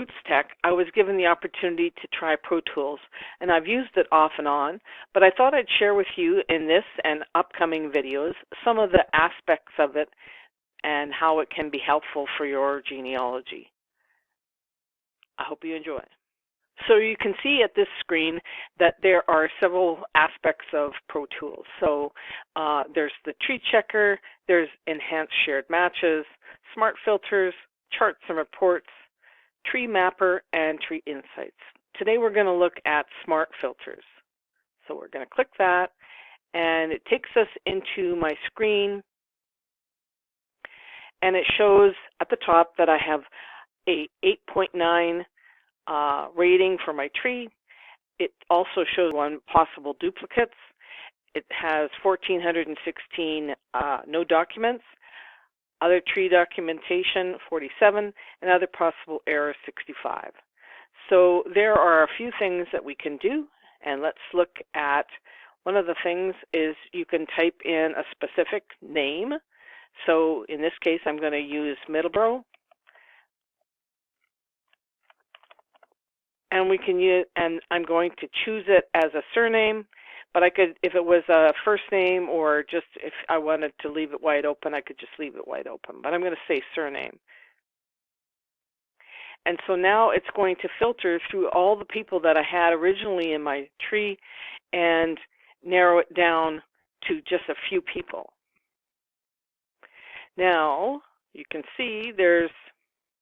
Roots Tech, I was given the opportunity to try ProTools, and I've used it off and on, but I thought I'd share with you in this and upcoming videos some of the aspects of it and how it can be helpful for your genealogy. I hope you enjoy. So you can see at this screen that there are several aspects of ProTools. So there's the tree checker, there's enhanced shared matches, smart filters, charts and reports, tree mapper, and tree insights. Today we're going to look at smart filters. So we're going to click that, and it takes us into my screen, and it shows at the top that I have a 8.9 rating for my tree. It also shows one possible duplicates. It has 1,416 no documents, other tree documentation 47, and other possible errors 65. So there are a few things that we can do, and let's look at one of the things is you can type in a specific name. So in this case, I'm going to use Middleborough. And we can use, and I'm going to choose it as a surname, but I could, if it was a first name or just if I wanted to leave it wide open, I could just leave it wide open. But I'm going to say surname. And so now it's going to filter through all the people that I had originally in my tree and narrow it down to just a few people. Now you can see there's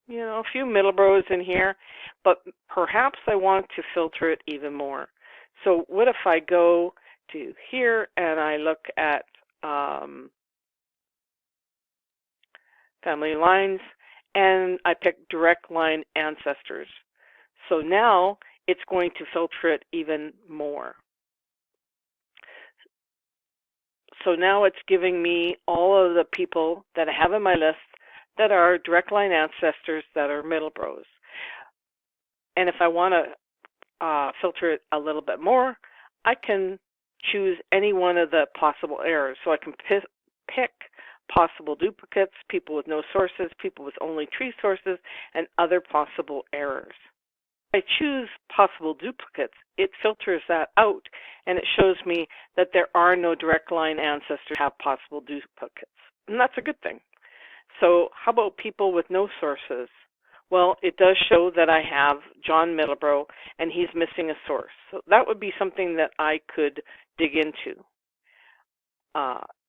a few Middleboroughs in here, but perhaps I want to filter it even more. So what if I go to here and I look at family lines and I pick direct line ancestors. So now it's going to filter it even more. So now it's giving me all of the people that I have in my list that are direct line ancestors that are Middleboroughs. And if I want to filter it a little bit more, I can choose any one of the possible errors. So I can pick possible duplicates, people with no sources, people with only tree sources, and other possible errors. If I choose possible duplicates, it filters that out, and it shows me that there are no direct line ancestors that have possible duplicates. And that's a good thing. So how about people with no sources? Well, it does show that I have John Middleborough, and he's missing a source. So that would be something that I could dig into.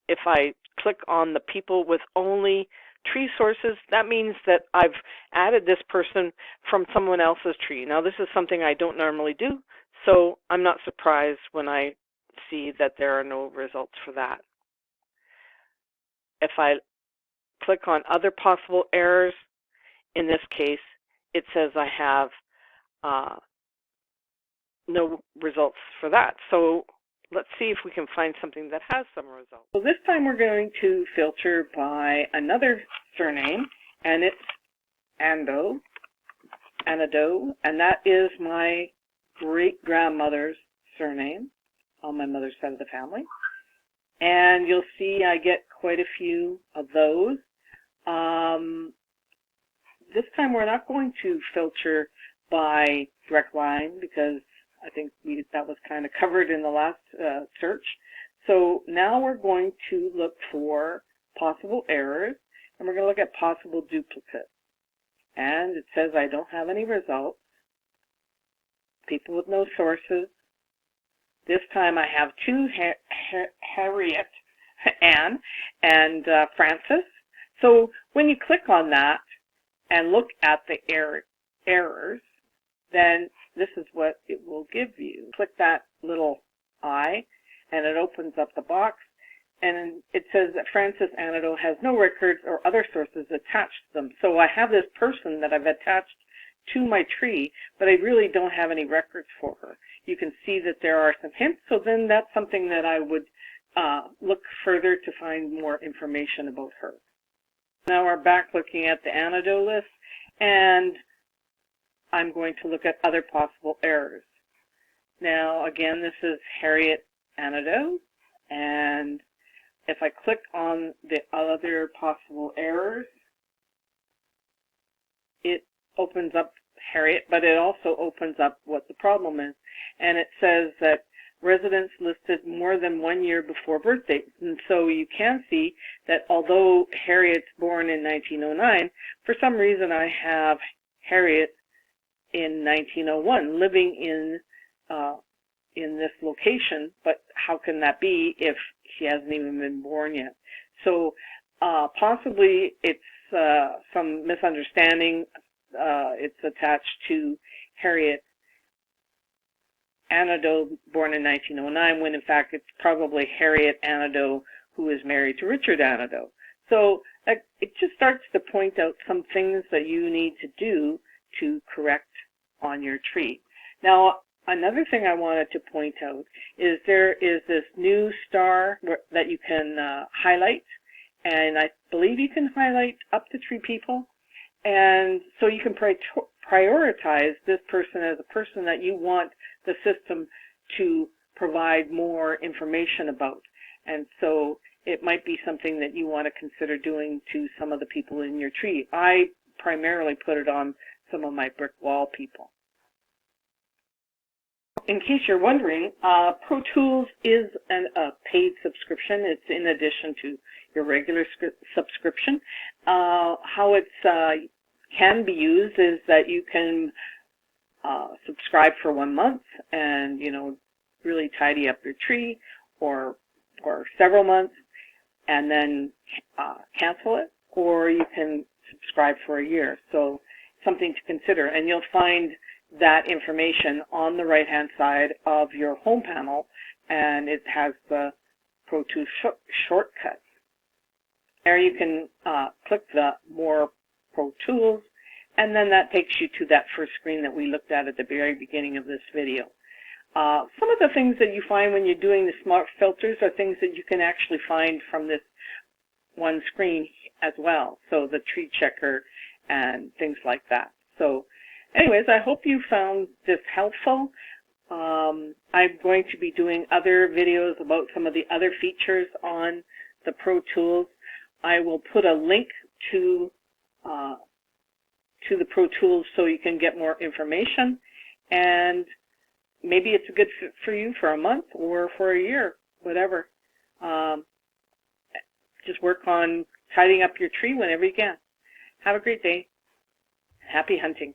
If I click on the people with only tree sources, that means that I've added this person from someone else's tree. Now, this is something I don't normally do, so I'm not surprised when I see that there are no results for that. If I click on other possible errors, in this case, it says I have no results for that. So let's see if we can find something that has some results. So this time we're going to filter by another surname, and it's Anado, and that is my great-grandmother's surname on my mother's side of the family. And you'll see I get quite a few of those. This time we're not going to filter by direct line because I think that was kind of covered in the last search. So now we're going to look for possible errors, and we're going to look at possible duplicates. And it says I don't have any results. People with no sources. This time I have two Harriet, Anne, and Francis. So when you click on that and look at the errors, then this is what it will give you. Click that little I, and it opens up the box, and it says that Francis Anado has no records or other sources attached to them. So I have this person that I've attached to my tree, but I really don't have any records for her. You can see that there are some hints, so then that's something that I would look further to find more information about her. Now we're back looking at the Anado list, and I'm going to look at other possible errors. Now again, this is Harriet Anado, and if I click on the other possible errors, it opens up Harriet, but it also opens up what the problem is. And it says that residents listed more than 1 year before birth date. And so you can see that although Harriet's born in 1909, for some reason I have Harriet in 1901 living in this location, but how can that be if she hasn't even been born yet? So possibly it's some misunderstanding. It's attached to Harriet Anadeau, born in 1909, when in fact it's probably Harriet Anadeau who is married to Richard Anadeau. So it just starts to point out some things that you need to do to correct on your tree. Now, another thing I wanted to point out is there is this new star that you can highlight, and I believe you can highlight up to 3 people. And so you can prioritize this person as a person that you want the system to provide more information about. And so it might be something that you want to consider doing to some of the people in your tree. I primarily put it on some of my brick wall people. In case you're wondering, ProTools is a paid subscription. It's in addition to your regular subscription. How it can be used is that you can subscribe for 1 month and, you know, really tidy up your tree, or several months and then cancel it, or you can subscribe for a year. So something to consider, and you'll find that information on the right-hand side of your home panel, and it has the ProTools shortcut. There you can click the More ProTools, and then that takes you to that first screen that we looked at the very beginning of this video. Some of the things that you find when you're doing the smart filters are things that you can actually find from this one screen as well. So the tree checker and things like that. So anyways, I hope you found this helpful. I'm going to be doing other videos about some of the other features on the ProTools. I will put a link to the ProTools so you can get more information, and maybe it's a good fit for you for a month or for a year, whatever. Just work on tidying up your tree whenever you can. Have a great day. Happy hunting.